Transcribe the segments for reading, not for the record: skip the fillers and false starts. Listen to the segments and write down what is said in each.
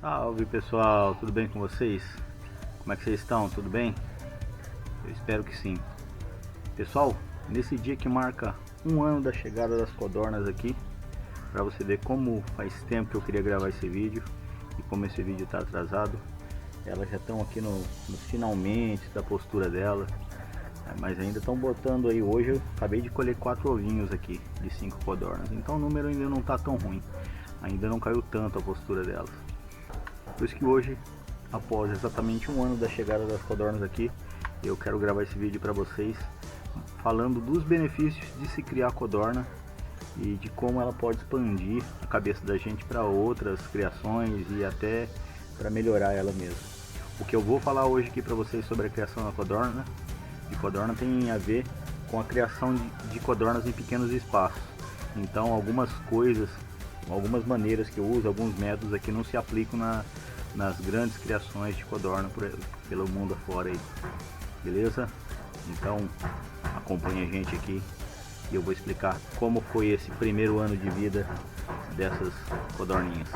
Salve pessoal, tudo bem com vocês? Como é que vocês estão? Tudo bem? Eu espero que sim. Pessoal, nesse dia que marca um ano da chegada das codornas aqui, para você ver como faz tempo que eu queria gravar esse vídeo e como esse vídeo está atrasado. Elas já estão aqui nos finalmente da postura dela, mas ainda estão botando aí. Hoje eu acabei de colher 4 ovinhos aqui de 5 codornas, então o número ainda não está tão ruim, ainda não caiu tanto a postura delas. Por isso que hoje, após exatamente um ano da chegada das codornas aqui, eu quero gravar esse vídeo para vocês, falando dos benefícios de se criar codorna e de como ela pode expandir a cabeça da gente para outras criações e até para melhorar ela mesma. O que eu vou falar hoje aqui para vocês sobre a criação da codorna, tem a ver com a criação de codornas em pequenos espaços. Então algumas coisas, algumas maneiras que eu uso, alguns métodos aqui não se aplicam nas grandes criações de codorna pelo mundo afora aí, beleza? Então acompanhe a gente aqui e eu vou explicar como foi esse primeiro ano de vida dessas codorninhas.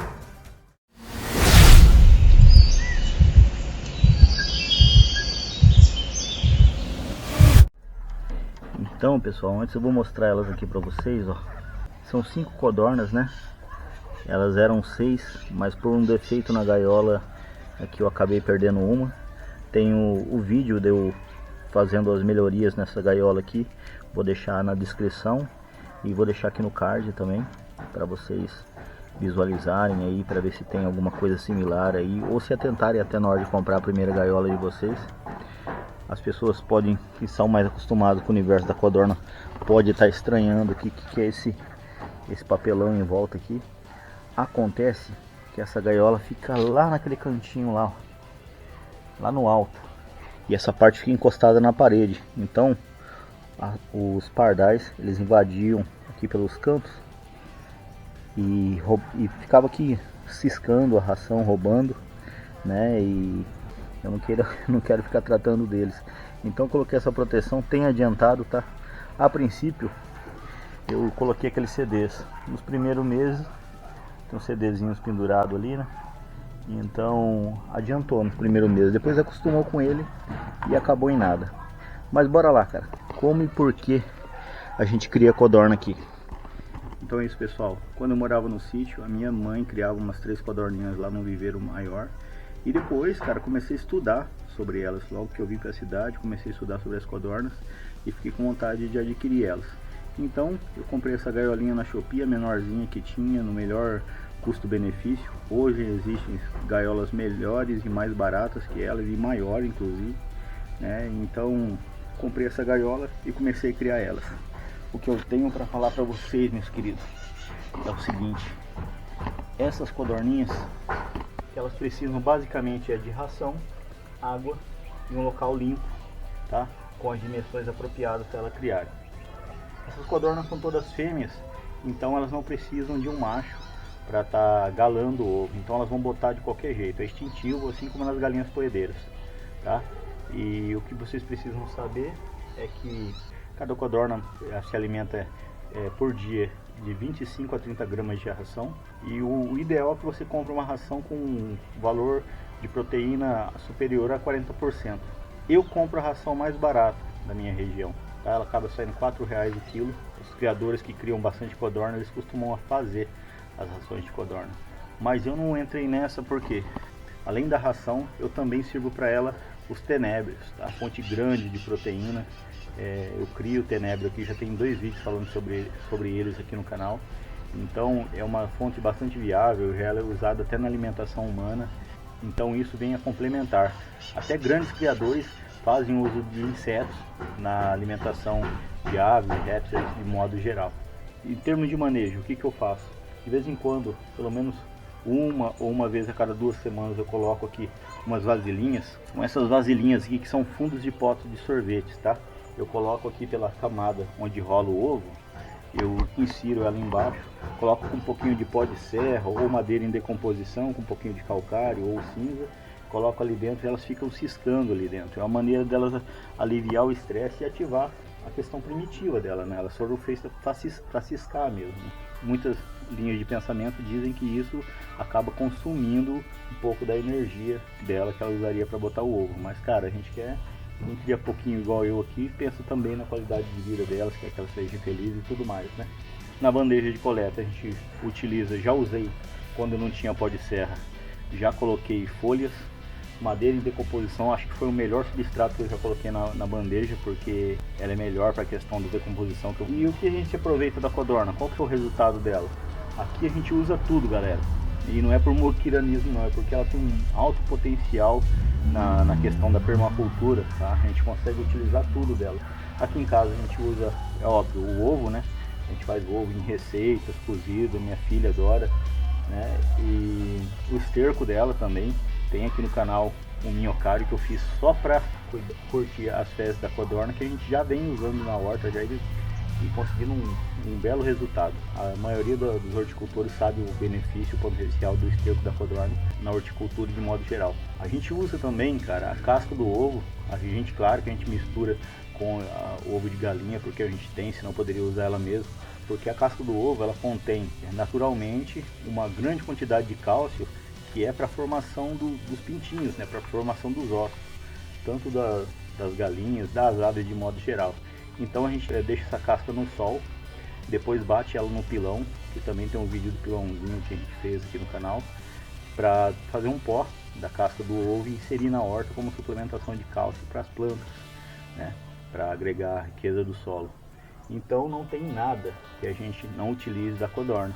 Então pessoal, antes eu vou mostrar elas aqui para vocês, ó. São 5 codornas, né? Elas eram 6, mas por um defeito na gaiola aqui eu acabei perdendo uma. Tem o vídeo de eu fazendo as melhorias nessa gaiola aqui, vou deixar na descrição e vou deixar aqui no card também, para vocês visualizarem aí, para ver se tem alguma coisa similar aí, ou se atentarem até na hora de comprar a primeira gaiola de vocês. As pessoas podem, que são mais acostumadas com o universo da codorna, pode estar estranhando o que é esse papelão em volta aqui. Acontece que essa gaiola fica lá naquele cantinho lá, ó, lá no alto, e essa parte fica encostada na parede. Então os pardais, eles invadiam aqui pelos cantos e ficava aqui ciscando a ração, roubando, né? E eu não quero ficar tratando deles. Então eu coloquei essa proteção, tem adiantado, tá? A princípio eu coloquei aqueles CDs nos primeiros meses. Tem uns CDzinhos pendurados ali, né? Então adiantou no primeiro mês, depois acostumou com ele e acabou em nada. Mas bora lá, cara, como e por que a gente cria codorna aqui. Então é isso, pessoal. Quando eu morava no sítio, a minha mãe criava umas 3 codorninhas lá no viveiro maior. E depois, cara, comecei a estudar sobre elas. Logo que eu vim para a cidade, comecei a estudar sobre as codornas e fiquei com vontade de adquirir elas. Então eu comprei essa gaiolinha na Shopee, a menorzinha que tinha, no melhor custo-benefício. Hoje existem gaiolas melhores e mais baratas que elas, e maior inclusive, né? Então comprei essa gaiola e comecei a criar elas. O que eu tenho para falar para vocês, meus queridos, é o seguinte: essas codorninhas, elas precisam basicamente de ração, água e um local limpo, tá? Com as dimensões apropriadas para ela criar. Essas codornas são todas fêmeas, então elas não precisam de um macho para estar galando o ovo. Então elas vão botar de qualquer jeito, é instintivo, assim como nas galinhas poedeiras, tá? E o que vocês precisam saber é que cada codorna se alimenta por dia de 25 a 30 gramas de ração, e o ideal é que você compre uma ração com um valor de proteína superior a 40%. Eu compro a ração mais barata da minha região, tá? Ela acaba saindo R$4 o quilo. Os criadores que criam bastante codorna, eles costumam fazer as rações de codorna, mas eu não entrei nessa porque, além da ração, eu também sirvo para ela os tenébrios, tá? Fonte grande de proteína. Eu crio tenébrio aqui, já tem 2 vídeos falando sobre eles aqui no canal. Então é uma fonte bastante viável, já ela é usada até na alimentação humana. Então isso vem a complementar. Até grandes criadores fazem uso de insetos na alimentação de aves, répteis de modo geral. Em termos de manejo, o que eu faço? De vez em quando, pelo menos uma vez a cada 2 semanas, eu coloco aqui umas vasilhinhas. São essas vasilhinhas aqui que são fundos de potes de sorvetes, tá? Eu coloco aqui pela camada onde rola o ovo, eu insiro ela embaixo, coloco com um pouquinho de pó de serra ou madeira em decomposição, com um pouquinho de calcário ou cinza, coloco ali dentro e elas ficam ciscando ali dentro. É uma maneira delas aliviar o estresse e ativar a questão primitiva dela, né? Elas foram feitas para ciscar mesmo. linhas de pensamento dizem que isso acaba consumindo um pouco da energia dela que ela usaria para botar o ovo. Mas cara, a gente quer um dia pouquinho igual eu aqui, pensa também na qualidade de vida delas, quer que elas sejam felizes e tudo mais, né? Na bandeja de coleta a gente utiliza, já usei quando eu não tinha pó de serra, já coloquei folhas, madeira em decomposição, acho que foi o melhor substrato que eu já coloquei na bandeja, porque ela é melhor para a questão da decomposição. E o que a gente aproveita da codorna? Qual que é o resultado dela? Aqui a gente usa tudo, galera, e não é por moquiranismo não, é porque ela tem um alto potencial na questão da permacultura, tá? A gente consegue utilizar tudo dela. Aqui em casa a gente usa, é óbvio, o ovo, né? A gente faz ovo em receitas, cozido, minha filha adora, né? E o esterco dela também. Tem aqui no canal um minhocário que eu fiz só para curtir as fezes da codorna, que a gente já vem usando na horta já e conseguindo um belo resultado. A maioria dos horticultores sabe o benefício, o potencial do esterco da codorna na horticultura de modo geral. A gente usa também, cara, a casca do ovo. A gente, claro que a gente mistura com o ovo de galinha, porque a gente tem, senão poderia usar ela mesmo. Porque a casca do ovo, ela contém naturalmente uma grande quantidade de cálcio, que é para a formação dos pintinhos, né, para a formação dos ossos, tanto das galinhas, das aves de modo geral. Então a gente deixa essa casca no sol, depois bate ela no pilão, que também tem um vídeo do pilãozinho que a gente fez aqui no canal, para fazer um pó da casca do ovo e inserir na horta como suplementação de cálcio para as plantas, né, para agregar a riqueza do solo. Então não tem nada que a gente não utilize da codorna,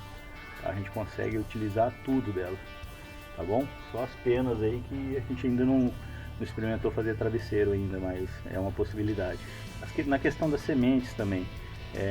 a gente consegue utilizar tudo dela. Tá bom? Só as penas aí que a gente ainda não experimentou fazer travesseiro ainda, mas é uma possibilidade. Na questão das sementes também,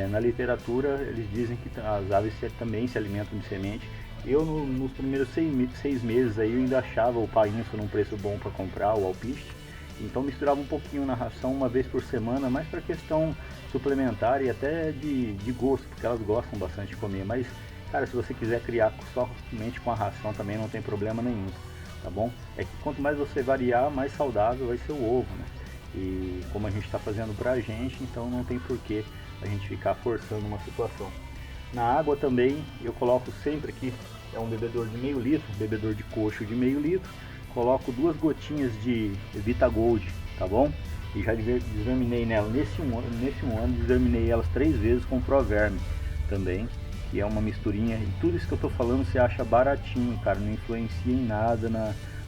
na literatura eles dizem que as aves também se alimentam de semente. Eu nos primeiros 6 meses aí eu ainda achava o painço num preço bom para comprar, o alpiste. Então misturava um pouquinho na ração uma vez por semana, mais para questão suplementar e até de gosto, porque elas gostam bastante de comer. Mas cara, se você quiser criar somente com a ração também não tem problema nenhum, tá bom? É que quanto mais você variar, mais saudável vai ser o ovo, né? E como a gente está fazendo pra gente, então não tem porquê a gente ficar forçando uma situação. Na água também, eu coloco sempre aqui, é um bebedor de meio litro, bebedor de coxo de meio litro, coloco 2 gotinhas de Vita Gold, tá bom? E já desverminei nela, nesse um ano desverminei elas 3 vezes com Proverme também, que é uma misturinha, e tudo isso que eu tô falando você acha baratinho, cara, não influencia em nada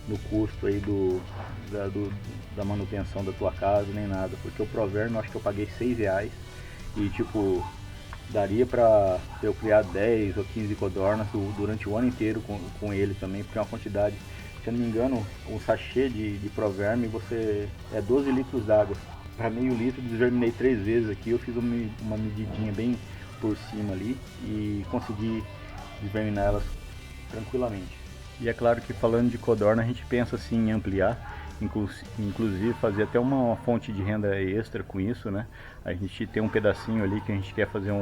no custo aí da manutenção da tua casa, nem nada, porque o Proverme eu acho que eu paguei R$6 e tipo, daria pra eu criar 10 ou 15 codornas durante o ano inteiro com ele também, porque é uma quantidade, se eu não me engano, um sachê de Proverme você é 12 litros d'água, para meio litro desverminei 3 vezes aqui, eu fiz uma medidinha bem por cima ali e consegui desverminar elas tranquilamente. E é claro que falando de codorna a gente pensa assim em ampliar, inclusive fazer até uma fonte de renda extra com isso, né? A gente tem um pedacinho ali que a gente quer fazer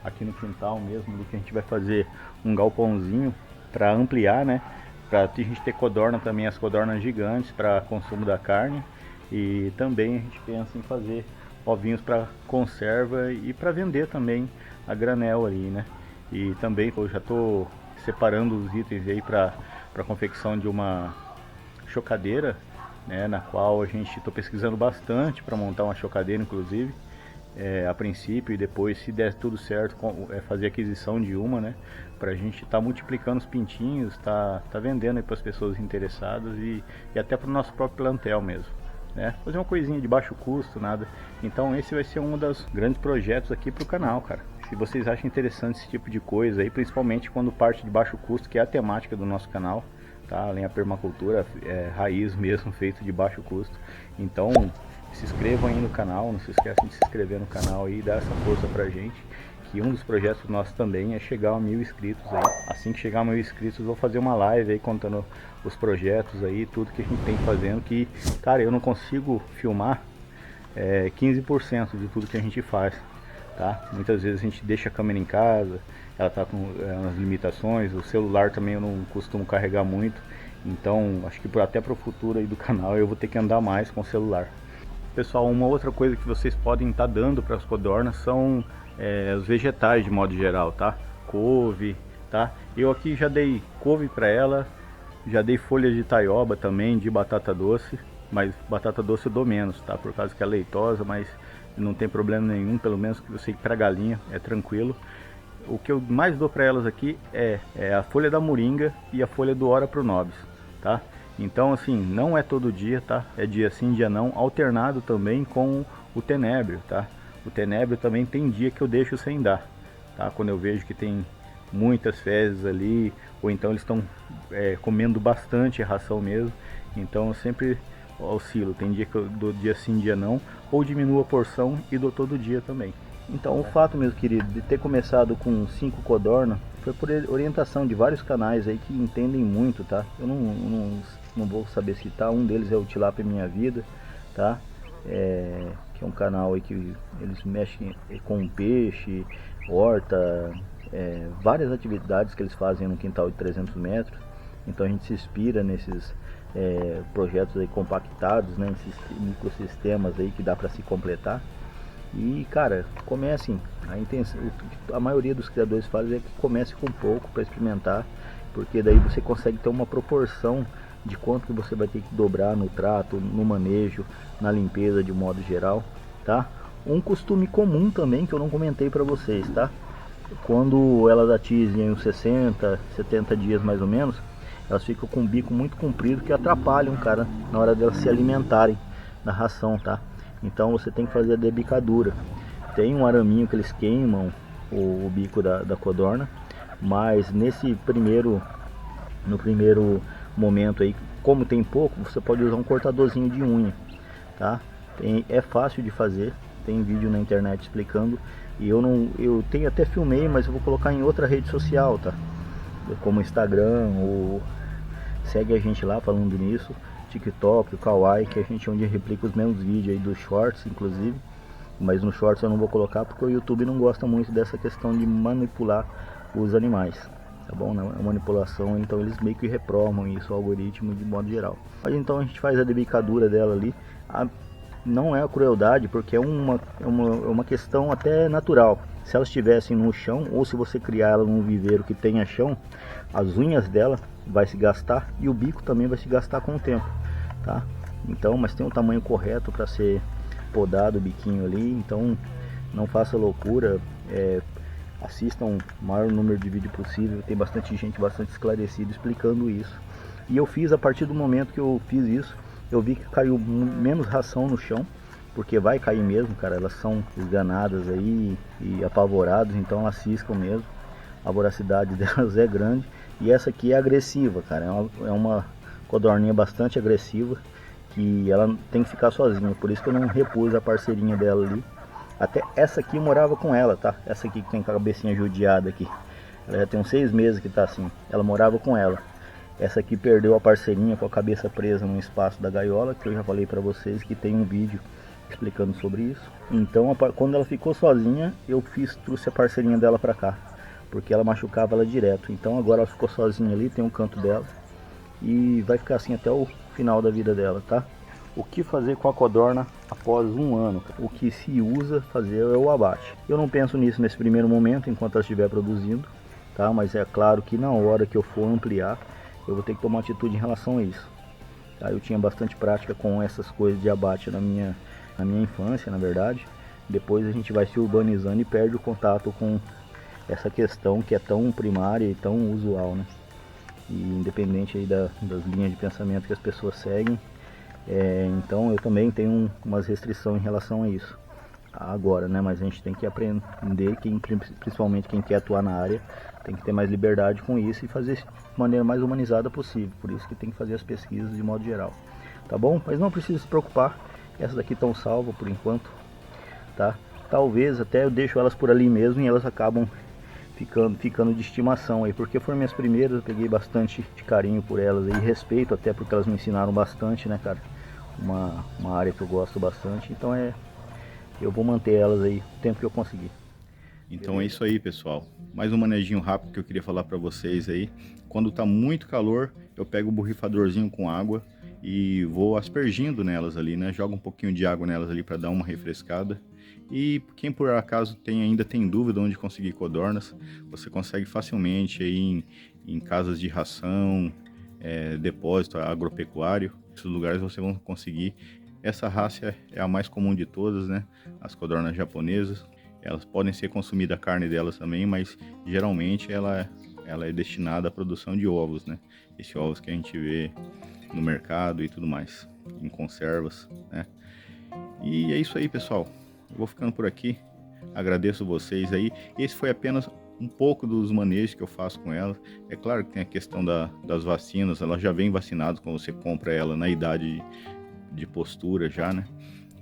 aqui no quintal mesmo, ali que a gente vai fazer um galpãozinho para ampliar, né? Para a gente ter codorna também, as codornas gigantes para consumo da carne, e também a gente pensa em fazer ovinhos para conserva e para vender também a granel ali, né? E também eu já estou separando os itens aí para confecção de uma chocadeira, né? Na qual a gente estou pesquisando bastante para montar uma chocadeira, inclusive a princípio, e depois, se der tudo certo, fazer aquisição de uma, né? Para a gente estar multiplicando os pintinhos, tá vendendo para as pessoas interessadas e até para o nosso próprio plantel mesmo. Né? Fazer uma coisinha de baixo custo, nada. Então esse vai ser um dos grandes projetos aqui pro canal, cara. Se vocês acham interessante esse tipo de coisa aí, principalmente quando parte de baixo custo, que é a temática do nosso canal, tá? Além da permacultura, raiz mesmo, feito de baixo custo. Então se inscrevam aí no canal, não se esqueçam de se inscrever no canal e dar essa força pra gente, que um dos projetos nossos também é chegar a 1000 inscritos aí. Assim que chegar a 1000 inscritos, eu vou fazer uma live aí contando os projetos aí, tudo que a gente tem fazendo, que, cara, eu não consigo filmar 15% de tudo que a gente faz, tá? Muitas vezes a gente deixa a câmera em casa, ela tá com umas limitações, o celular também eu não costumo carregar muito, então acho que até para o futuro aí do canal eu vou ter que andar mais com o celular. Pessoal, uma outra coisa que vocês podem estar dando para as codornas são os vegetais de modo geral, tá? Couve, tá? Eu aqui já dei couve para ela, já dei folhas de taioba também, de batata doce, mas batata doce eu dou menos, tá? Por causa que é leitosa, mas não tem problema nenhum, pelo menos que eu sei que para galinha é tranquilo. O que eu mais dou para elas aqui é a folha da moringa e a folha do Ora Pronobis, tá? Então assim, não é todo dia, tá? É dia sim, dia não, alternado também com o tenebro, tá? O tenebro também tem dia que eu deixo sem dar, tá? Quando eu vejo que tem muitas fezes ali, ou então eles estão comendo bastante ração mesmo, então eu sempre oscilo, tem dia que eu dou dia sim, dia não, ou diminuo a porção e dou todo dia também. Então o fato, meu querido, de ter começado com 5 codorna foi por orientação de vários canais aí que entendem muito, tá? Eu não vou saber citar, um deles é o Tilápia Minha Vida, tá? Que é um canal aí que eles mexem com peixe, horta, várias atividades que eles fazem no quintal de 300 metros. Então a gente se inspira nesses projetos aí compactados, né, esses microsistemas aí que dá para se completar. E cara, comecem, a maioria dos criadores fazem é que comece com pouco para experimentar, porque daí você consegue ter uma proporção de quanto que você vai ter que dobrar no trato, no manejo, na limpeza de modo geral, tá? Um costume comum também que eu não comentei para vocês, tá? Quando elas atingem uns 60, 70 dias mais ou menos, elas ficam com o bico muito comprido que atrapalham, cara, na hora delas se alimentarem da ração, tá? Então você tem que fazer a debicadura. Tem um araminho que eles queimam o bico da codorna, mas no primeiro momento aí, como tem pouco, você pode usar um cortadorzinho de unha, tá? É fácil de fazer, tem vídeo na internet explicando, e eu tenho até filmei, mas eu vou colocar em outra rede social, tá? Como Instagram, ou segue a gente lá falando nisso, TikTok, o Kawaii, que a gente onde replica os mesmos vídeos aí dos shorts, inclusive. Mas no shorts eu não vou colocar porque o YouTube não gosta muito dessa questão de manipular os animais, tá bom? A manipulação, então eles meio que reprovam isso, o algoritmo de modo geral. Mas então a gente faz a debicadura dela ali. Não é a crueldade, porque é uma questão até natural. Se elas estivessem no chão, ou se você criar ela num viveiro que tenha chão, as unhas dela vai se gastar e o bico também vai se gastar com o tempo, tá? Então, mas tem um tamanho correto para ser podado o biquinho ali, então não faça loucura, assistam o maior número de vídeos possível, tem bastante gente bastante esclarecida explicando isso. E eu fiz, a partir do momento que eu fiz isso, eu vi que caiu menos ração no chão, porque vai cair mesmo, cara, elas são esganadas aí e apavoradas, então elas ciscam mesmo, a voracidade delas é grande. E essa aqui é agressiva, cara, é uma codorninha bastante agressiva, que ela tem que ficar sozinha, por isso que eu não repus a parceirinha dela ali. Até essa aqui morava com ela, tá? Essa aqui que tem a cabecinha judiada aqui, ela já tem uns 6 meses que tá assim, ela morava com ela. Essa aqui perdeu a parceirinha com a cabeça presa no espaço da gaiola, que eu já falei pra vocês que tem um vídeo explicando sobre isso. Então quando ela ficou sozinha, eu trouxe a parceirinha dela pra cá, porque ela machucava ela direto. Então agora ela ficou sozinha ali, tem um canto dela, e vai ficar assim até o final da vida dela, tá? O que fazer com a codorna após um ano? O que se usa fazer é o abate. Eu não penso nisso nesse primeiro momento, enquanto ela estiver produzindo, tá? Mas é claro que na hora que eu for ampliar, eu vou ter que tomar atitude em relação a isso, tá? Eu tinha bastante prática com essas coisas de abate na minha infância, na verdade. Depois a gente vai se urbanizando e perde o contato com essa questão que é tão primária e tão usual, né? E independente aí das linhas de pensamento que as pessoas seguem, então eu também tenho umas restrições em relação a isso agora, né? Mas a gente tem que aprender, principalmente quem quer atuar na área, tem que ter mais liberdade com isso e fazer de maneira mais humanizada possível. Por isso que tem que fazer as pesquisas de modo geral, tá bom? Mas não precisa se preocupar, essas daqui estão salvas por enquanto, tá? Talvez até eu deixo elas por ali mesmo e elas acabam ficando de estimação aí, porque foram minhas primeiras, eu peguei bastante de carinho por elas e respeito, até porque elas me ensinaram bastante, né, cara? Uma área que eu gosto bastante, então eu vou manter elas aí o tempo que eu conseguir. Então é isso aí, pessoal. Mais um manejinho rápido que eu queria falar para vocês aí. Quando tá muito calor, eu pego o borrifadorzinho com água e vou aspergindo nelas ali, né? Jogo um pouquinho de água nelas ali para dar uma refrescada. E quem por acaso ainda tem dúvida onde conseguir codornas, você consegue facilmente aí em casas de ração, depósito agropecuário. Esses lugares você vão conseguir. Essa raça é a mais comum de todas, né? As codornas japonesas. Elas podem ser consumidas a carne delas também, mas geralmente ela é destinada à produção de ovos, né? Esses ovos que a gente vê no mercado e tudo mais, em conservas, né? E é isso aí, pessoal. Eu vou ficando por aqui. Agradeço vocês aí. Esse foi apenas um pouco dos manejos que eu faço com ela. É claro que tem a questão das vacinas. Ela já vem vacinada quando você compra ela na idade de postura já, né?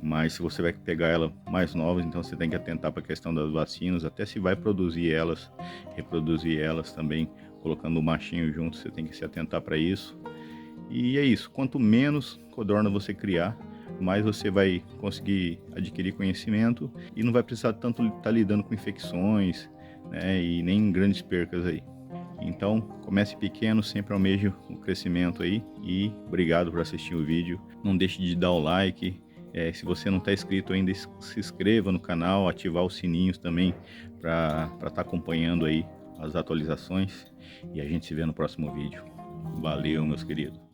Mas se você vai pegar ela mais nova, então você tem que atentar para a questão das vacinas, até se vai produzir elas, reproduzir elas também, colocando o machinho junto, você tem que se atentar para isso. E é isso, quanto menos codorna você criar, mais você vai conseguir adquirir conhecimento e não vai precisar tanto estar lidando com infecções, né, e nem grandes percas aí. Então, comece pequeno, sempre almeje o crescimento aí. E obrigado por assistir o vídeo. Não deixe de dar o like. Se você não está inscrito ainda, se inscreva no canal, ativar os sininhos também para estar acompanhando aí as atualizações. E a gente se vê no próximo vídeo. Valeu, meus queridos.